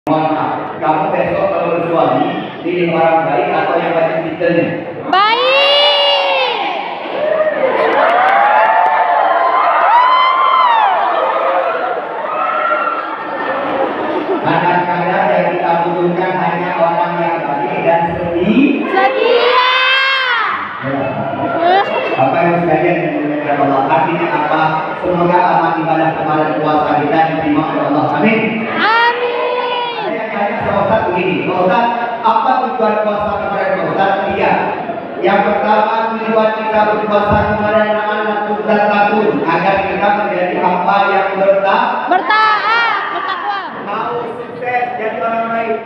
Mohon maaf, kamu besok kalau bersuami pilih orang baik atau yang banyak titelnya? Baik. Kadang-kadang yang kita butuhkan hanya orang yang baik dan Setia. Bapak Ibu sekalian yang dimuliakan Allah, artinya apa? Semoga amal ibadah kemarin puasa kita diterima oleh Allah. Amin. Amin. Ada yang tanya sama Ustaz begini, Pak Ustaz, apa tujuan puasa kemarin Pak Ustaz? Iya. Yang pertama, tujuan kita berpuasa kemarin adalah takun, agar kita menjadi hamba yang Bertakwa. mau sukses jadi orang baik.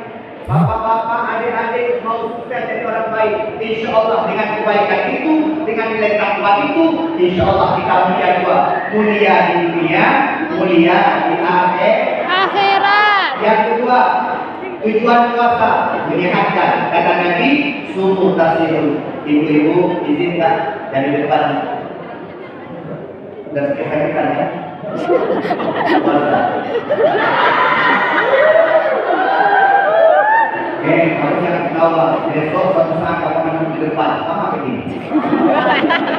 Bapak-bapak, adik-adik mau sukses jadi orang baik. Insya Allah dengan kebaikan itu, dengan nilai takwa itu, insya Allah kita mulia dua. Mulia di dunia, mulia di Akhirat. Yang kedua, tujuan puasa menyehatkan. Kata Nabi, sumuh tasihun. Ibu-ibu izinkan dari depan. Dan sekalian ya. Puasa. Kamu jangan ketawa. Besok suatu saat kamu akan di depan sama begini.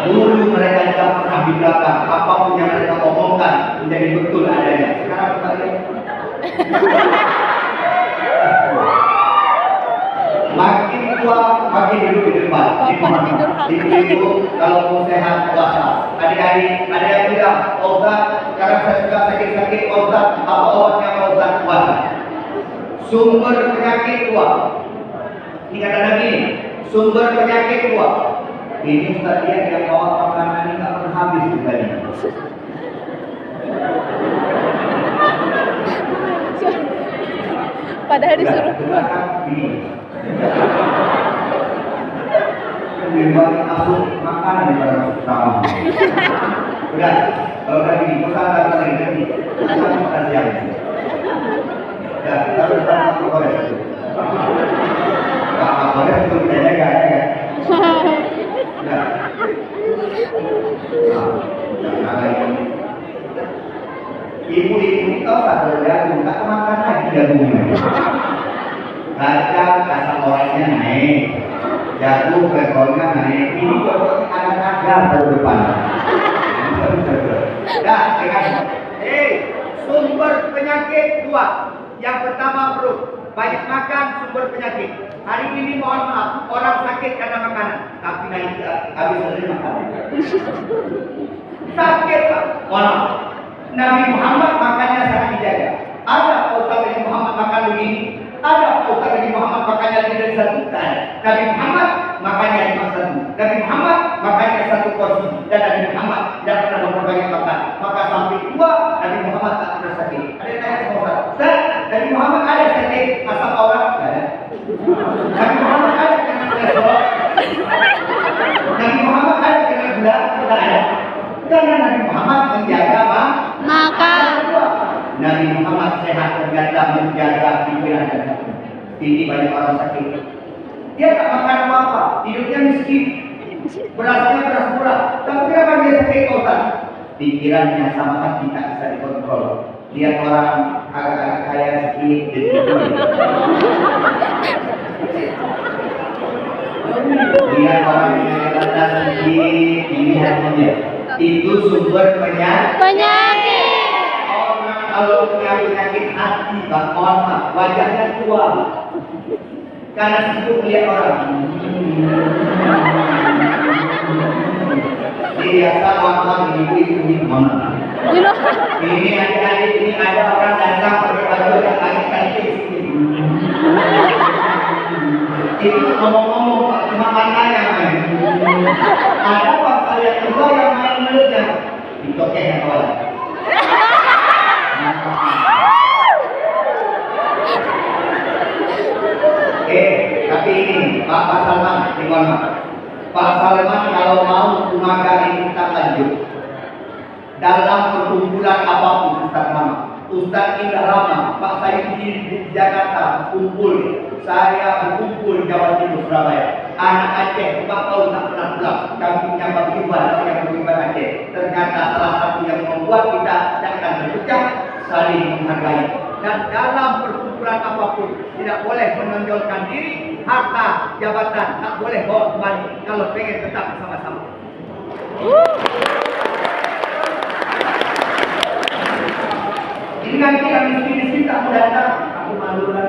Dulu mereka tidak pernah di belakang. Apapun yang mereka omongkan menjadi betul adanya. Sekarang kita lihat. Makin tua, makin duduk di depan. Ibu-ibu kalau mau sehat puasa. Adik-adik, ada yang bilang, Pak Ustaz, sekarang saya sudah sakit-sakit, Pak Ustaz, apa obatnya Pak Ustaz? Puasa. Sumber penyakit tua. Ini kata Nabi, sumber penyakit tua. Ini Ustaz lihat yang bawa makanan ini nggak pernah habis tadi. Padahal disuruh. Memang masuk makanan di dalam utama. Udah, kalau tadi pesan lagi nanti, pesan makan siang. Udah, kita berdepan sama Korea satu. Sama Korea itu tidak jaga, ya. Udah. Nah, ini. Ibu-ibu itu tak jagung, tak makan lagi jagungnya. Kacang asam orangnya naik, jagung kolesterolnya naik. Ini cocoknya anak-anak baru depan. Dah, dengan sumber penyakit dua. Yang pertama perut, banyak makan sumber penyakit. Hari ini mohon maaf, orang sakit karena makanan, tapi nanti habis dari makanan. Sakit Pak, mohon maaf. Nabi Muhammad makannya sangat dijaga. Ada Ustaz Nabi Muhammad makan begini. Ada Ustaz Nabi Muhammad makannya lebih dari satu kali. Nabi Muhammad makannya cuma satu. Nabi Muhammad makannya satu porsi. Dan Nabi Muhammad tidak pernah memperbanyak makan. Maka sampai tua Nabi Muhammad tak pernah sakit. Ada yang tanya sama Ustaz, Nabi Muhammad ada sakit asam orang? Tidak ada. Nabi Muhammad ada kena kolesterol? Nabi Muhammad ada kena gula? Tidak ada. Karena Nabi Muhammad menjaga makan. Nabi Muhammad sehat ternyata menjaga pikiran dan hati. Ini banyak orang sakit. Dia tak makan apa-apa, hidupnya miskin. Berasnya beras murah. Tapi kenapa dia sakit Ustaz? Pikirannya sama hati tak bisa dikontrol. Lihat orang agak-agak kaya sedikit jadi lihat orang yang datang sedikit dilihatnya. Itu sumber penyakit. Orang kalau punya penyakit hati, mohon maaf, wajahnya tua. Karena sibuk melihat orang. Biasa orang ibu-ibu mana? Ini adik-adik ini ada orang datang pakai baju yang cantik sini. Itu ngomong-ngomong cuma matanya main. Ada pak saya kedua yang main mulutnya. Ditokek yang awal. Tapi ini Pak Salman, gimana? Pak Salman kalau mau maka ini kita lanjut. Dalam perkumpulan apapun Ustaz Mama, Ustaz Indah Rama, Pak Sayyidi di Jakarta kumpul, saya berkumpul Jawa Timur Surabaya. Anak Aceh 4 tahun tak pernah pulang. Kami punya paguyuban yang paguyuban Aceh. Ternyata salah satu yang membuat kita akan berpecah saling menghargai. Dan dalam perkumpulan barang apapun. Tidak boleh menonjolkan diri, harta, jabatan, tak boleh bawa kembali kalau pengen tetap bersama-sama. Ini nanti yang miskin-miskin tak mau datang, aku malu lah.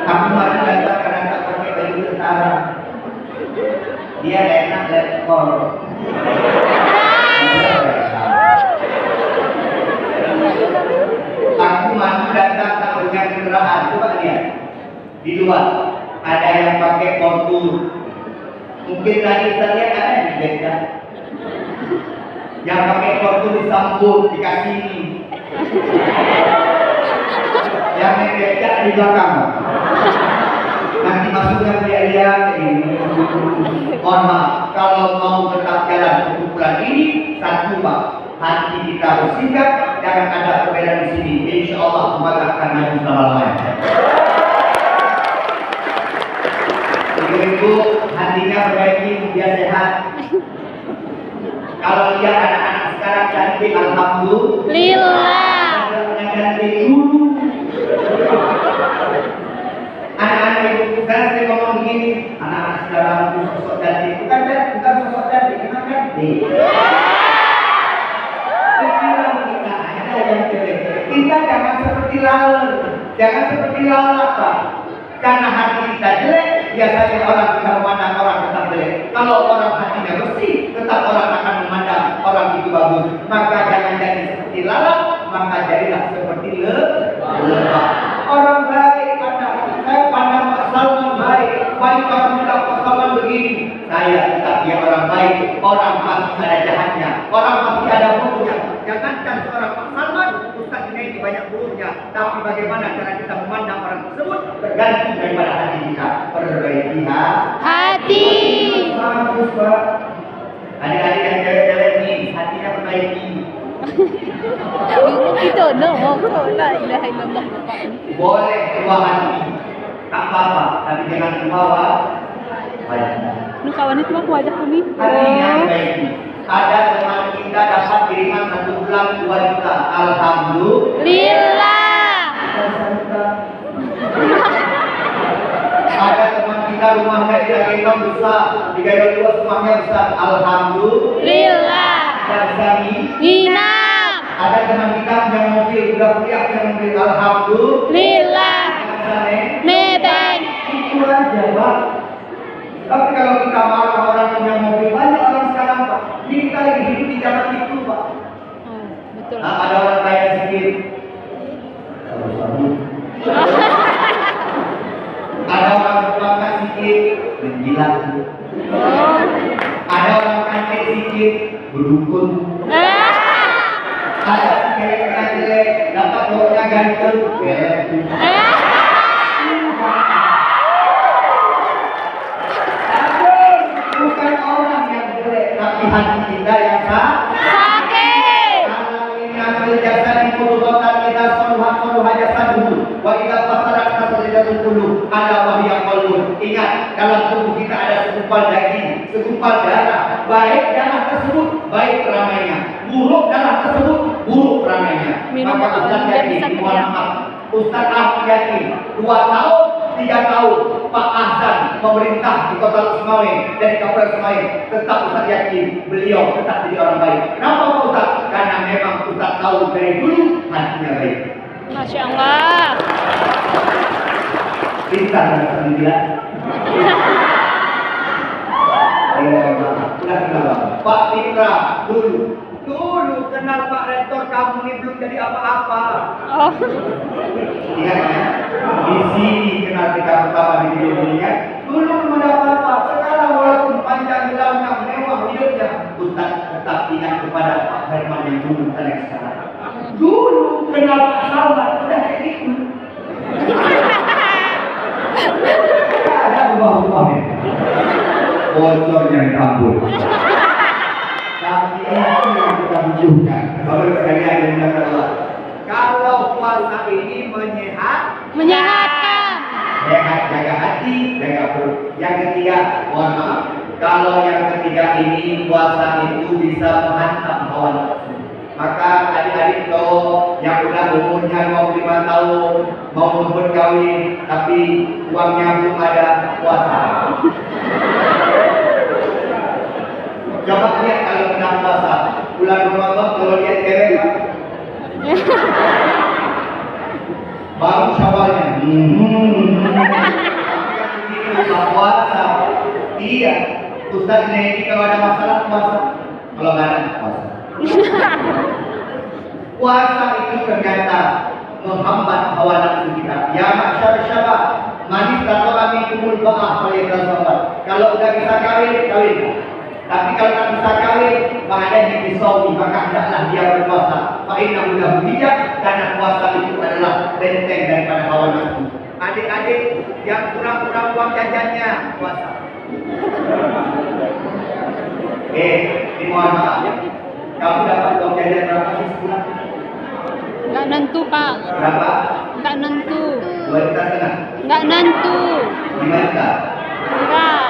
Aku malu datang karena tak pakai baju tentara. Dia enak lekor. Aku malu datang tak punya kendaraan. Coba lihat di luar ada yang pakai Fortuner. Mungkin tadi kita lihat ada di beca. Yang pakai Fortuner disambut dikasih ini. Yang naik beca di belakang. Nanti masuknya lihat ini. Mohon maaf, kalau mau tetap jalan kumpulan ini, satu Pak, hati kita bersikap, jangan ada perbedaan di sini. Insya Allah umat akan maju selama-lamanya. Ibu-ibu hatinya perbaiki, biar sehat. Kalau lihat anak-anak sekarang cantik, alhamdulillah. Ada cantik dulu. Anak-anak ibu sekarang saya ngomong begini, anak-anak sekarang itu sosok cantik, bukan sosok cantik, memang cantik. Pikiran kita ada yang jelek. Kita jangan seperti lalat, jangan seperti lalat Pak. Karena hati kita jelek, biasanya orang kita memandang orang tetap jelek. Kalau orang hatinya bersih, tetap orang akan memandang orang itu bagus. Maka jangan jadi seperti lalat, maka jadilah seperti lebah. Orang baik saya pandang Pak Salman baik. Baik orang bilang Pak Salman begini. Saya tetap dia orang baik. Orang pasti ada jahatnya. Orang pasti ada buruknya. Jangankan seorang Pak Salman, Ustaz ini banyak buruknya. Tapi bagaimana cara kita memandang orang tersebut tergantung daripada hati kita. Perbaiki hati. Bagus Pak. Adik-adik yang cewek-cewek ini hatinya perbaiki. Itu no, la ilaha illallah. Boleh dua hati, tak apa-apa, tapi jangan membawa banyak. Nu kawan itu mah wajah kami. Hatinya perbaiki. Ada teman kita dapat kiriman 1 bulan 2 juta. Alhamdulillah. Ada teman kita rumahnya di Agendong besar, di Gayo Luas rumahnya besar. Alhamdulillah. Dan kami Inam. ada teman kita punya mobil, udah kuliah punya mobil. Alhamdulillah. Nebeng. Itu aja Pak. Tapi kalau kita marah orang punya mobil, banyak orang sekarang Pak. Ini kita lagi hidup di zaman itu Pak. Betul. Nah, ada orang kaya sedikit. Ada orang berpangkat sedikit, menjilat. Ada orang cantik sedikit, berdukun. Ada cewek jelek, dapat cowoknya ganteng, belek. Bukan orang yang jelek, tapi hati kita yang sakit. Kalau ini ambil jasa di kudurotan kita soluha jasa dulu. Wa kita pasaran kita dulu. Ada wahya qalbun. Ingat, dalam tubuh kita ada segumpal daging, segumpal darah. Baik darah tersebut, baik ramainya. Buruk darah tersebut, buruk ramainya. Maka Ustaz yakin, mohon maaf, Ustaz Ahmad yakin 2 tahun, 3 tahun Pak Ahsan pemerintah di Kota Semawe dan di Kabupaten Semawe, tetap Ustaz yakin beliau tetap jadi orang baik. Kenapa Pak Ustaz? Karena memang Ustaz tahu dari dulu hatinya baik. Masya Allah. Pintar dan sembilan. Sudah kenal Pak Fitra dulu kenal Pak Rektor, kamu ini belum jadi apa-apa. Oh. Ingat ya, di sini kenal kita pertama di video ini kan. Dulu belum ada apa-apa. Sekarang walaupun panjang jalannya, mewah hidupnya, Ustaz tetap ingat kepada Pak Herman yang dulu dan yang sekarang. Dulu kenal Pak Salman, sudah kayak gitu. Ada ubah-ubahnya. Bocornya ditampung. Tapi itu yang kita butuhkan. Bapak sekalian yang Allah. Kalau puasa ini Menyehatkan. sehat, jaga hati, jaga perut. Yang ketiga, mohon maaf. Kalau yang ketiga ini puasa itu bisa menghantam hawa nafsu. Maka tahun mau ngebut kawin tapi uangnya belum ada, puasa. Coba lihat kalau kena puasa bulan Ramadan, kalau lihat cewek baru Syawalnya puasa. Iya, Ustaz ini kalau ada masalah puasa, kalau nggak ada puasa. Puasa itu ternyata menghambat hawa nafsu kita. Ya masyarakat syabab, manis atau kami kumul ba'ah oleh Rasulullah. Kalau udah bisa kawin, kawin. Tapi kalau tak bisa kawin, maka yang disawi, maka hendaklah dia berpuasa. Fa'inna mudah bijak, karena puasa itu adalah benteng daripada hawa nafsu. Adik-adik yang kurang-kurang uang jajannya, puasa. Mohon maaf ya. Kamu dapat uang jajan berapa sih sebulan? Nggak nentu, Pak. Berapa? Nggak nentu. 2,5 juta. Nggak nentu. 5 juta. Enggak.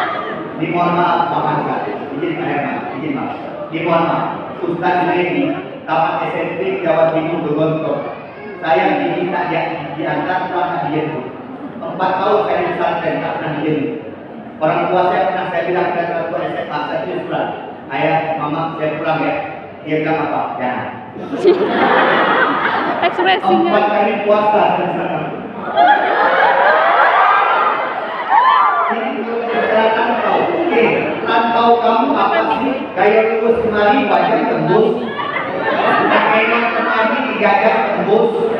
Dimohon maaf, maaf sekali. Izin maaf. Dimohon maaf. Ustaz ini tamat SMP Jawa Timur Gontor. Saya diminta diantar ke dia itu. 4 tahun saya di pesantren tak pernah dia. Orang tua saya pernah saya bilang ke orang tua SMA, saya tulis pulang. Ayah, mama, saya pulang ya. Dia bilang apa? Jangan. Ekspresinya. 4 kali puasa di sana. Rantau kamu apa sih? Kayak lulus kemari wajah tembus. Pakaian kemari 3 jam tembus.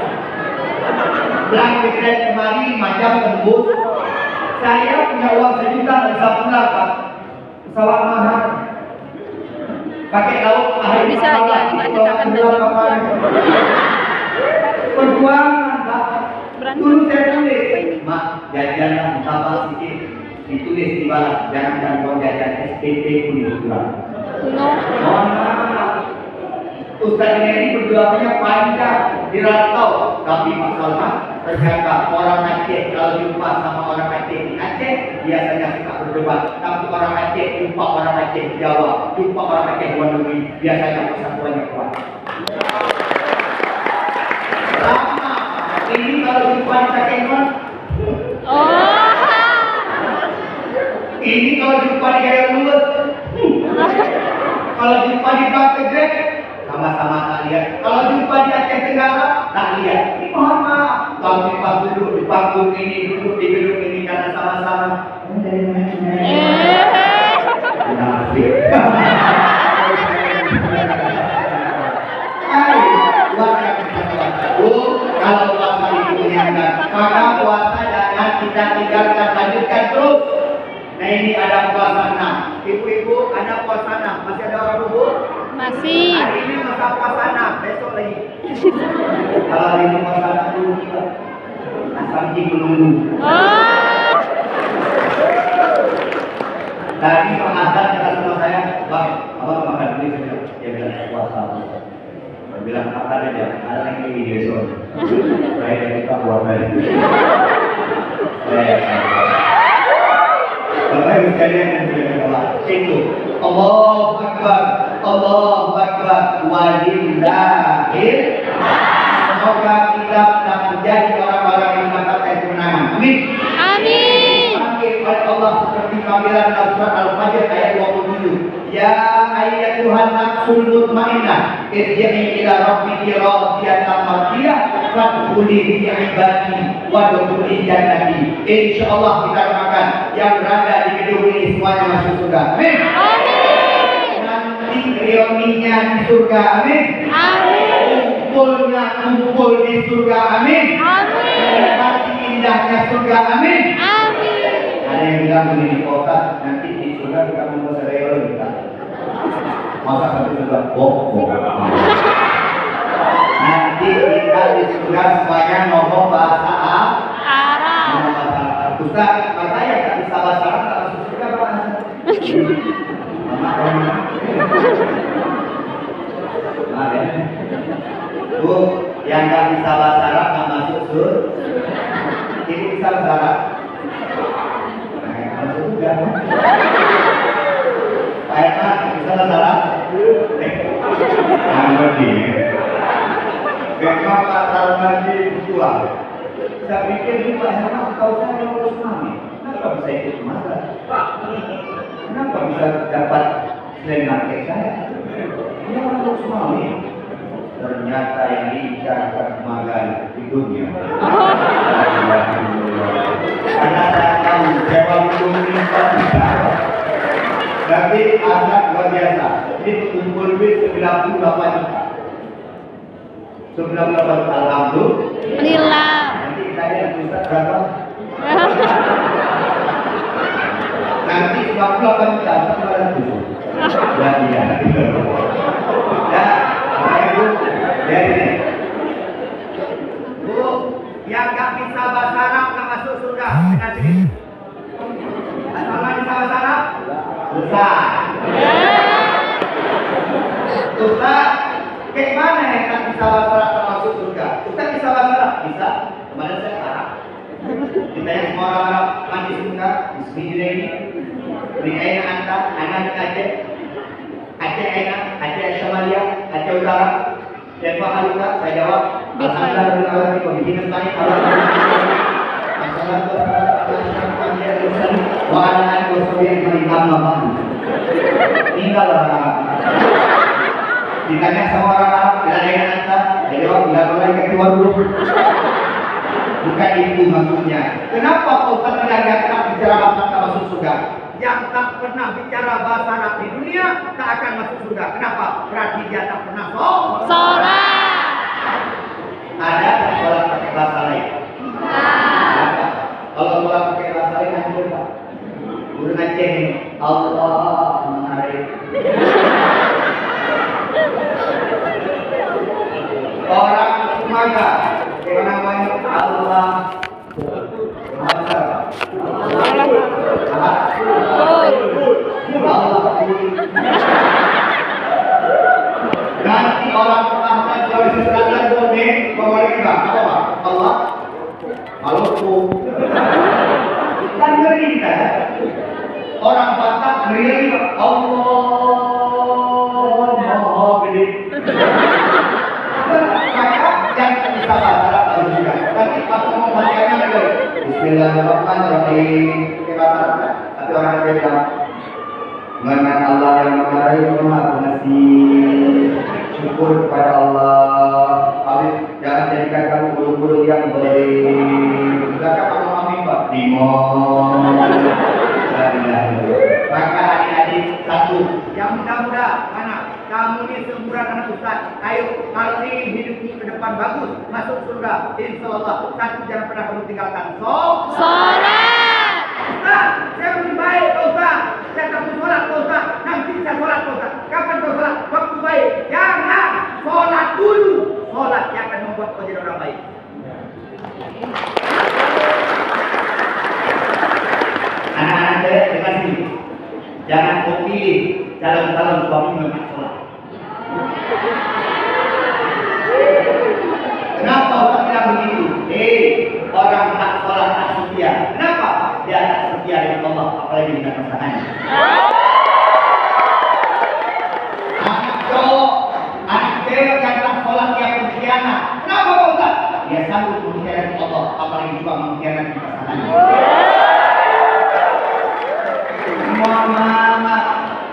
Belang pikiran kemari 5 jam tembus. Saya punya uang 1 juta bisa pulang, Pak. Pesawat mahal. Pakai laut mahal. Bisa aja, kita akan Perjuangan, Pak. Dulu saya tulis, Mak, jajanlah tambah sedikit. Ditulis di balas, jangan uang jajan SPP pun kurang. No. Mohon maaf. Ustaz ini perjuangannya panjang di rantau, tapi masalah ternyata orang Aceh kalau jumpa sama orang Aceh di Aceh biasanya suka berdebat. Tapi orang Aceh jumpa orang Aceh di Jawa, jumpa orang Aceh di luar negeri biasanya persatuannya kuat. Lama ini kalau jumpa di Takengon. Oh. Ini kalau jumpa di Gaya Luwes. Kalau jumpa di Bangkok, sama-sama tak lihat. Kalau jumpa di Aceh Tenggara, tak lihat. Mohon maaf. Kalau pas duduk di panggung ini, duduk di gedung ini karena sama-sama. Kalau puasa itu menyenangkan, maka puasa jangan kita tinggalkan, lanjutkan terus. Nah ini ada puasa 6. Ibu-ibu ada puasa 6. Masih ada orang ibu? Masih. Hari ini masa puasa 6. Besok lagi. Kalau hari ini puasa 6 dulu juga. Asal menunggu. Oh. Tadi Pak Hasan kata sama saya, Bang, abang makan dulu. Dia bilang puasa. Dia bilang apa aja? Ada yang ini besok. Saya kita puasa ini. Bapak Ibu sekalian yang dimuliakan itu Allahu Akbar walillahil. Semoga kita dapat menjadi orang-orang yang mendapatkan kemenangan. Amin. Amin. Panggil oleh Allah seperti panggilan Al-Quran Al-Fajr ayat 27. Ya ayyatuhan nafsul mutmainnah irji'i ila rabbiki radiyatan mardiyah fadkhuli fi ibadi wadkhuli jannati. Insyaallah kita doakan yang berada di gedung ini semuanya masuk surga. Amin. Amin. Nanti reuninya di surga. Amin. Amin. Kumpul di surga. Amin. Amin. Nanti indahnya surga. Amin. Amin. Ada yang bilang begini, kota nanti di surga kita mau sereo kita. Masa satu surga nanti kita di surga semuanya ngomong bahasa Arab. ngomong bahasa Arab. Ustaz, makanya tak bisa bahasa Arab tak masuk surga bahasa. Bu, yang tak bisa bahasa Arab tak masuk surga. Ini bisa bahasa Arab. Masuk surga. Pak Emak, bisa bahasa Arab? Jangan pergi. Memang tak tahu lagi. spiritual. Saya pikir ini Pak Herman tahu saya lulus mami. Kenapa bisa ikut magang? Kenapa bisa dapat selain market saya? Dia lulus mami. Ternyata yang diincar magang di dunia. Karena saya tahu Jawa belum menimpa tapi agak luar biasa. Ini kumpul duit 98 juta. 98 juta, alhamdulillah. Nanti kita lihat Ustaz berapa? Nanti 98 juta, 100. Dan ya, ya, Ibu, dari Bu, yang nggak bisa bahasa Arab nggak masuk surga dengan sini. Asal bisa bahasa Arab? Ustaz. Ustaz, gimana ya kan bisa bahasa Arab masuk surga? Ustaz bisa bahasa Arab? Bisa. Kemarin saya Arab. Kita yang semua orang Arab mandi surga. Bismillahirrahmanirrahim. Min aina anta? Ana min Aceh. Aceh aina? Aceh Somalia, Aceh Utara. Kaifa haluka? Saya jawab. Alhamdulillah wa bihi nasta'in. Wa ala alihi wa sahbihi amma ba'du. Tinggal orang Arab. Ditanya sama orang Arab, bila dengan anta, dia jawab, bila mulai keluar dulu. Bukan itu maksudnya. Kenapa Pak Ustaz tidak akan bicara bahasa Arab masuk surga? Yang tak pernah bicara bahasa Arab di dunia tak akan masuk surga. Kenapa? Berarti dia tak pernah Sholat. Ada sholat pakai bahasa lain? Ada. Kalau sholat pakai bahasa lain nanti Pak. Guru Aceh ini Allah menarik. Orang Sumatera yang namanya Allah nanti orang Selatan Sulawesi Selatan boleh pemerintah apa Allah Maluku kan ngeri kan orang Batak ngeri Allah Maha Gede jangan bisa bahasa Arab juga tapi pas mau bacanya betul Bismillahirrahmanirrahim pakai bahasa Arab tapi orang dia bilang dengan Allah yang Maha Pengasih syukur kepada Allah habis jangan jadikan kamu guru-guru yang baik silakan kamu mami Pak maka adik-adik satu yang muda-muda mana kamu ini seumuran anak Ustaz ayo kalau ingin hidupmu ke depan bagus masuk surga insyaallah satu jangan pernah kamu tinggalkan Sholat. Ustaz saya lebih baik Pak Ustaz saya takut sholat Pak Ustaz nanti saya sholat Pak Ustaz kapan kau sholat waktu baik jangan sholat dulu sholat yang akan membuat kau jadi orang baik. Anak-anak saya terima kasih jangan kau pilih calon-calon suami memang sholat. Kenapa Ustaz bilang begitu? Orang tak sholat tak setia. Kenapa? Dia tak setia dengan Allah, apalagi dengan pasangannya. Anak cowok, anak cewek yang tak sholat yang berkhianat. Kenapa Ustaz? Dia sanggup mengkhianati Allah, apalagi juga mengkhianati pasangannya. Mama,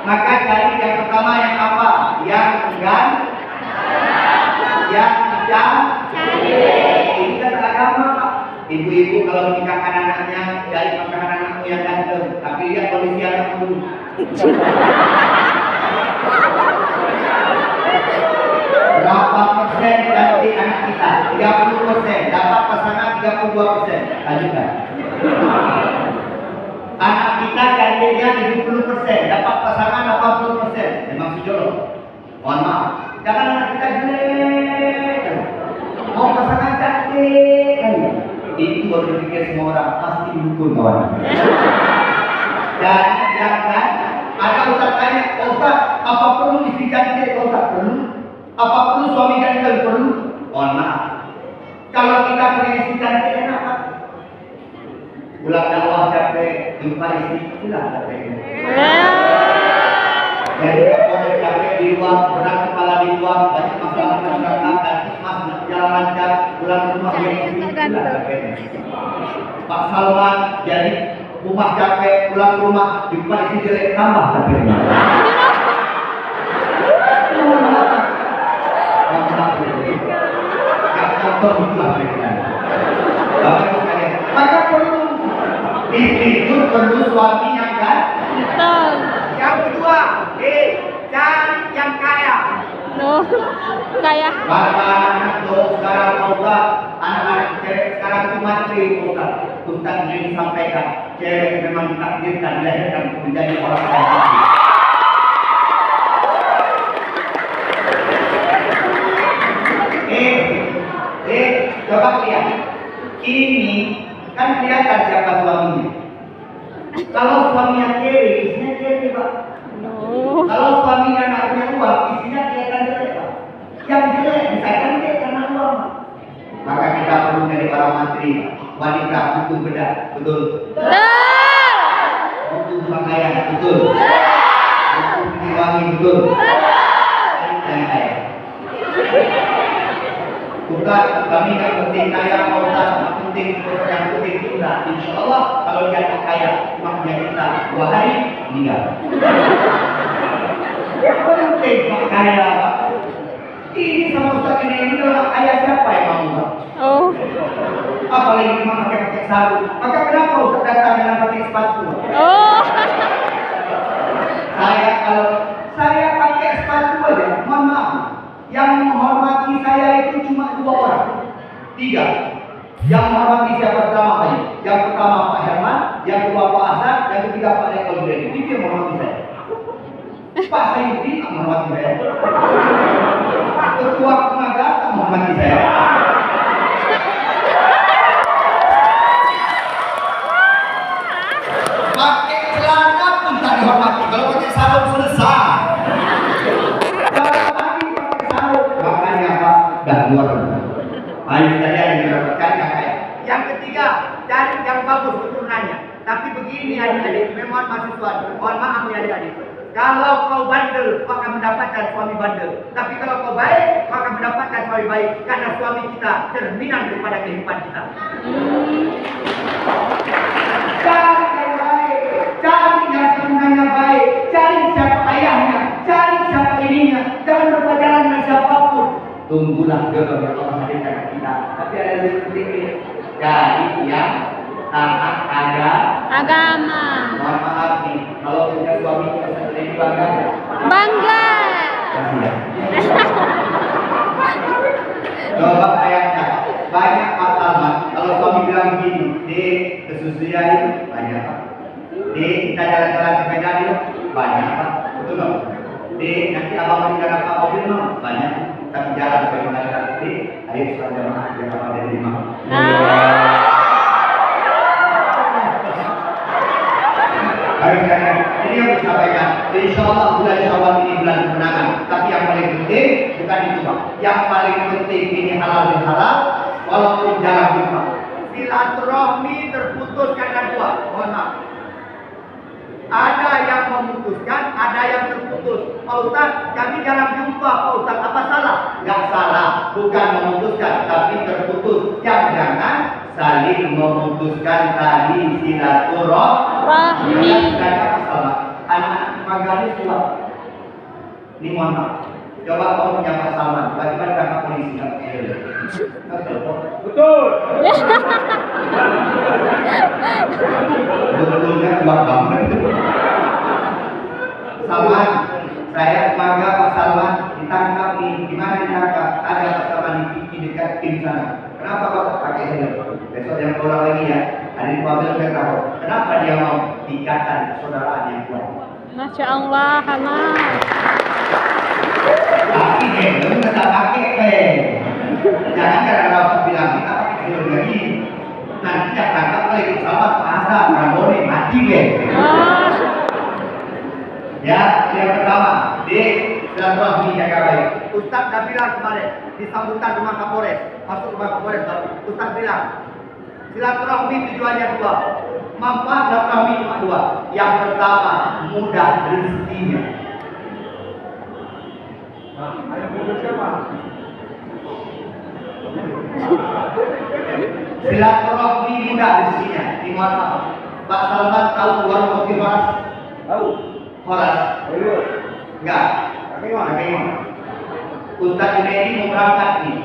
maka cari yang pertama yang apa? Yang enggan, yang ini kan agama Pak. Ibu-ibu kalau menikahkan anaknya dari pasangan anakmu yang ganteng, tapi lihat kondisi anak dulu. Berapa persen nanti anak kita? 30%, dapat pasangan 32%. Lanjutkan. Anak kita gantinya 70%, dapat pasangan 80%. Memang sejolok. Mohon maaf. Jangan anak kita jelek. Mau pasangan cantik. Itu baru dipikir semua orang pasti dukung kawan. Dan jangan ada Ustaz tanya, Ustaz, apa perlu istri cantik? Ustaz perlu. Apa perlu suami ganteng? Perlu. Mohon maaf. Kalau kita punya istri cantik enak Pak. Pulang dakwah capek, jumpa istri pulang capek. Jadi kalau capek di luar, berat kepala di luar, banyak masalah masyarakat dan mas jalan lancar. pulang rumah Jangan yang nggak gila ganteng. capeknya. Pak Salman jadi rumah capek, pulang rumah jumpa istri jelek tambah capeknya. Kantor itulah mereka. Bapak Ibu sekalian, maka perlu istri itu perlu suami yang Betul. yang kedua, cari yang kaya. Loh, kayak Anak-anak tuh sekarang Ustaz, anak-anak cewek sekarang itu mati Ustaz. Ustaz ini disampaikan, cewek memang ditakdirkan dilahirkan untuk menjadi orang kaya. Coba lihat, ini kan kelihatan siapa suaminya. Kalau suaminya kiri, istrinya kiri Pak. loh. Kalau suaminya nggak punya uang, istrinya kelihatan jelek Pak. Yang jelek misalkan dia karena uang. Maka kita perlu menjadi orang mantri, wanita butuh bedak, betul. Butuh pakaian, betul. Butuh minyak wangi, betul. Dan kaya. Bukan kami nggak penting kaya, Ustaz, penting yang penting kita. Insya Allah kalau dia tak kaya, cuma punya kita 2 hari meninggal. Penting Pak kaya Pak. Ini sama Ustaz ini orang kaya siapa yang mau Pak? Oh, Apalagi cuma pakai sarung. Maka kenapa Ustaz datang dengan pakai sepatu? oh. Saya pakai sepatu aja, mohon maaf. Yang menghormati saya itu cuma 2 orang, 3. Yang menghormati siapa selama ini? Yang pertama Pak Herman, yang kedua Pak Hasan, yang ketiga Pak Lekol Brady. Ini dia menghormati saya. Pak Sayyidi tak menghormati saya. Ketua Kenaga tak menghormati saya. Pakai celana pun tak dihormati. Kalau pakai sarung selesai. Makanya Pak, dah luar. Ayo saja yang mendapatkan yang kaya. Yang ketiga, cari yang bagus keturunannya. Tapi begini adik-adik, memang mahasiswa, mohon maaf ya adik-adik. Kalau kau bandel, kau akan mendapatkan suami bandel. Tapi kalau kau baik, kau akan mendapatkan suami baik. Karena suami kita cerminan daripada kehidupan kita. Cari yang baik, cari yang keturunannya baik, cari siapa ayahnya, cari siapa ininya, jangan berpacaran dengan siapapun. Tunggulah jodoh yang Allah hadirkan kita. Tapi ada yang seperti ini. Jadi yang taat Agama. mohon maaf nih, kalau punya suami kita sendiri bangga. Bangga. Kasihan. Coba bayangkan, banyak masalah. Kalau suami bilang begini, Dek, kesusuan banyak Pak. Dek, kita jalan-jalan ke Medan yuk, banyak Pak. Betul dong? Dek, nanti abang mau jalan Pak mobil dong, banyak. Tapi jalan supaya mengadakan Dek, ayo sholat jamaah jangan apa dari imam. Baik sekalian, ini yang disampaikan. Insya Allah bulan Syawal ini bulan kemenangan. Tapi yang paling penting bukan itu Pak. Yang paling penting ini halal dan halal, walaupun jarang jumpa. Silaturahmi terputus karena 2. Mohon maaf. Ada yang memutuskan, ada yang terputus. Pak Ustaz, kami jarang jumpa Pak Ustaz. Apa salah? Nggak salah. Bukan memutuskan, tapi terputus. Jangan saling memutuskan tali silaturahmi. Anak-anak magalis tua. Ini mohon maaf. Coba kau punya Pak Salman, bagaimana kakak polisi nggak pakai betul. Betulnya kuat banget. Salman, saya bangga Pak Salman ditangkap nih. Gimana ditangkap? Ada Pak Salman di dekat tim sana. Kenapa kau tak pakai helm? Besok yang pulang lagi ya. Ada di mobil tahu. Kenapa dia mau ikatan saudaraan yang kuat? Masya Allah, Hamad. Tapi helm tetap pakai helm. Jangan karena Rasul bilang kita pakai helm lagi. Nanti yang tangkap lagi sama pasar, Rambone mati deh. Ya, yang pertama, di silaturahmi jaga baik. Ustaz dah bilang kemarin di sambutan rumah Kapolres, masuk rumah Kapolres, Ustaz bilang silaturahmi tujuannya 2. Manfaat silaturahmi cuma 2. Yang pertama, mudah rezekinya. Ayo siapa? Silaturahmi mudah di sini. Di mana? Pak Salman tahu warung kopi Horas? Tahu. Horas? Ayo. Enggak. Bagaimana? Ustaz Junaidi mau berangkat nih.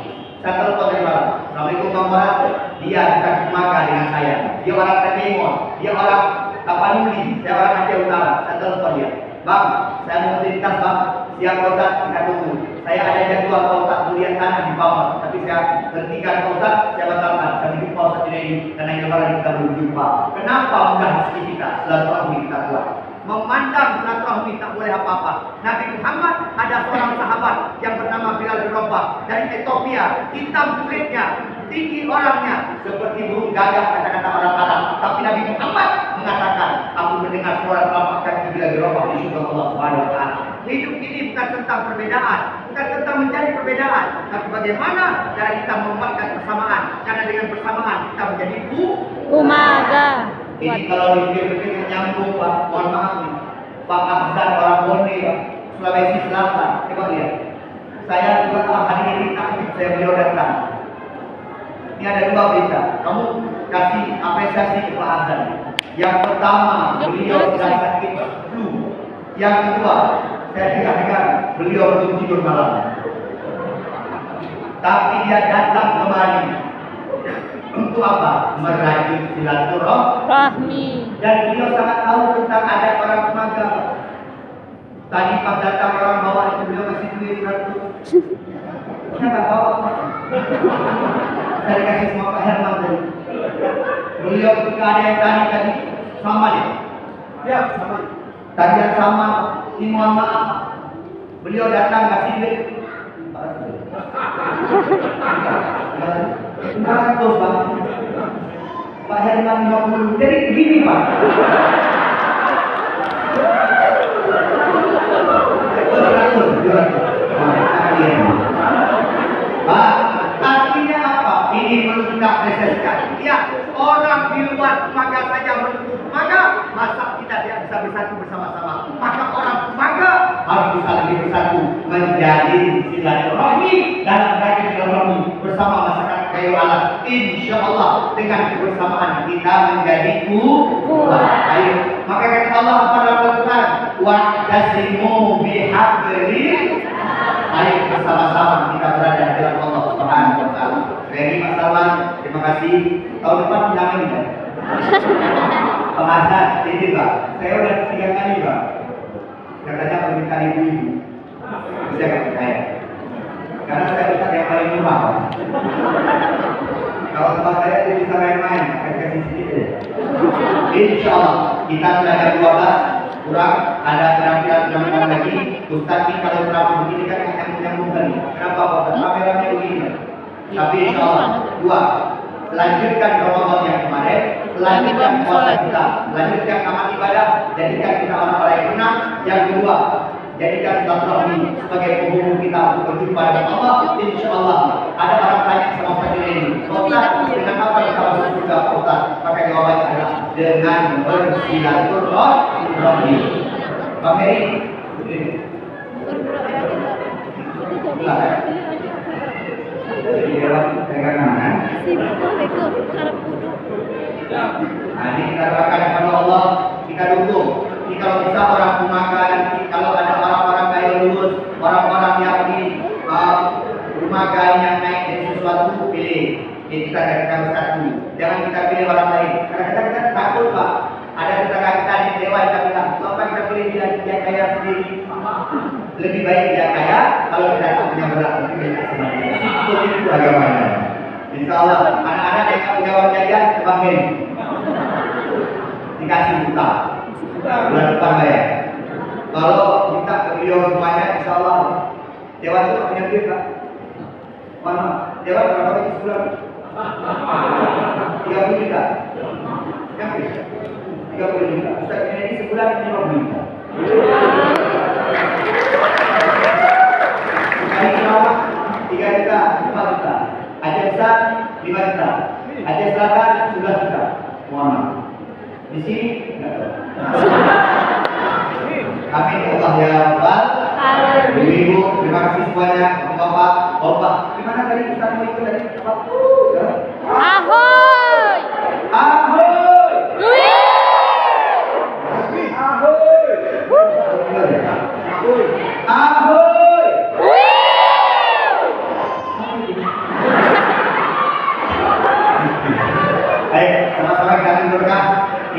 Saya telepon dari mana? Assalamualaikum Bang Horas. Dia bukan Maga dengan saya. Dia orang Timur. Dia orang Tapanuli. Saya orang Aceh Utara. Saya telepon dia. Bang, saya mau lintas bang. Siap Pak Ustaz, kita tunggu. Saya ada jadwal Pak Ustaz melihat tanah di bawah. Tapi saya hentikan Pak Ustaz, saya batalkan. Saya bikin Pak Ustaz ini karena yang lebaran kita belum jumpa. Kenapa mudah rezeki kita? Silaturahmi kita kuat. Memandang silaturahmi tak boleh apa-apa. Nabi Muhammad ada seorang sahabat yang bernama Bilal bin Rabah dari Ethiopia, hitam kulitnya, tinggi orangnya, seperti burung gagak kata-kata orang Arab. Tapi Nabi Muhammad mengatakan, aku mendengar suara telapak kaki Bilal bin Rabah di surga Allah Subhanahu wa taala. Hidup ini bukan tentang perbedaan, bukan tentang mencari perbedaan, tapi bagaimana cara kita membuatkan persamaan. Karena dengan persamaan kita menjadi Umaga. Ini kalau dipikir-pikir nyambung Pak, mohon maaf nih. Pak Ahzan orang Bone, Sulawesi Selatan, coba lihat. Saya juga hari ini aktif, saya beliau datang. Ini ada dua berita. Kamu kasih apresiasi ke Pak Ahzan. Yang pertama, beliau sedang sakit flu. Yang kedua, saya dengar beliau belum tidur malam. Tapi dia datang kemari. Untuk apa? Merajut silaturahmi. Dan beliau sangat tahu tentang adat orang Umaga. Tadi pas datang orang bawa itu beliau kasih duit 100. Saya nggak bawa apa. Saya kasih semua Pak Herman tadi. Beliau ketika ada yang tadi sama dia. Ya sama. Tadi yang sama. Ini mohon maaf. Beliau datang kasih duit 100 Bang. Pak Herman 50. Jadi gini Pak. Pak, artinya apa? Ini perlu kita apresiasikan. Ya, orang di luar Umaga saja mendukung Umaga, masa kita tidak bisa bersatu bersama-sama? Maka orang Umaga harus bisa lebih bersatu menjadi silaturahmi dalam rangka silaturahmi bersama masyarakat Kayu Alas. Insya Allah dengan kebersamaan kita menjadi kuat. Ayo, maka kata Allah pada Al-Quran, wa'tasimu bihablillah. Ayo bersama-sama kita berada di dalam Allah Subhanahu wa taala. Jadi Mas Salman, terima kasih. Tahun depan undangan ya. Pengajar ini Pak. Saya udah 3 kali Pak. Katanya permintaan ibu-ibu. Bisa nggak percaya? Karena saya bisa yang paling murah Pak. Kalau tempat saya itu bisa main-main, saya kasih sedikit ya. Insya Allah kita sudah ada 12 kurang, ada kira-kira 6 lagi. Ustaz ini kalau drama begini kan yang kali. Kenapa Pak? Kameranya begini. Tapi insya Allah 2. Lanjutkan Ramadan yang kemarin, lanjutkan puasa kita, lanjutkan amal ibadah, jadikan kita orang-orang yang menang. Yang kedua, jadikan silaturahmi sebagai penghubung kita untuk berjumpa dengan Allah. Insya Allah ada orang tanya sama Ustaz ini, Ustaz dengan apa kita masuk surga Ustaz? Maka jawabannya adalah dengan bersilaturahmi. Pak Mary, ini kita doakan kepada Allah, kita dukung. Ini kalau bisa orang Umaga, kalau ada orang-orang kaya lulus, orang-orang yang di Umaga yang naik dari sesuatu, pilih. Jadi kita bersatu. Jangan kita pilih orang lain. Karena kita takut Pak. Ada tetangga kita di dewa kita bilang, kenapa kita pilih dia kaya sendiri? Lebih baik dia kaya kalau kita tak punya berat lebih banyak sebenarnya. Itu agamanya. Insya Allah anak-anak yang punya uang jajan kebangirin. Dikasih buka. Bulan depan bayar. Kalau kita ke beliau semuanya, insya Allah dewan itu punya duit Pak. Mana? Dewan berapa kali sebulan? 30 juta. Yang bisa? 30 juta. Ustaz ini sebulan 50 juta. Kali Kerawang 3 juta, 4 juta. Aceh Besar 5 juta. Aceh Selatan 11 juta. Mohon maaf. Di sini enggak tahu. Amin Allah ya Rabbal alamin. Ibu, terima kasih semuanya. Bapak, Bapak. Gimana tadi kita mau ikut tadi? Ahoj.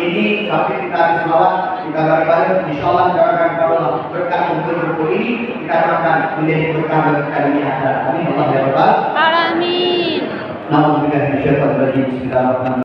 ini sampai kita habis selawat, kita bareng-bareng, insya Allah doakan Allah berkah kumpul ini kita doakan menjadi berkah bagi kami di akhirat. Amin. Allah ya Rabbal Alamin. Alhamdulillah. Bismillahirrahmanirrahim.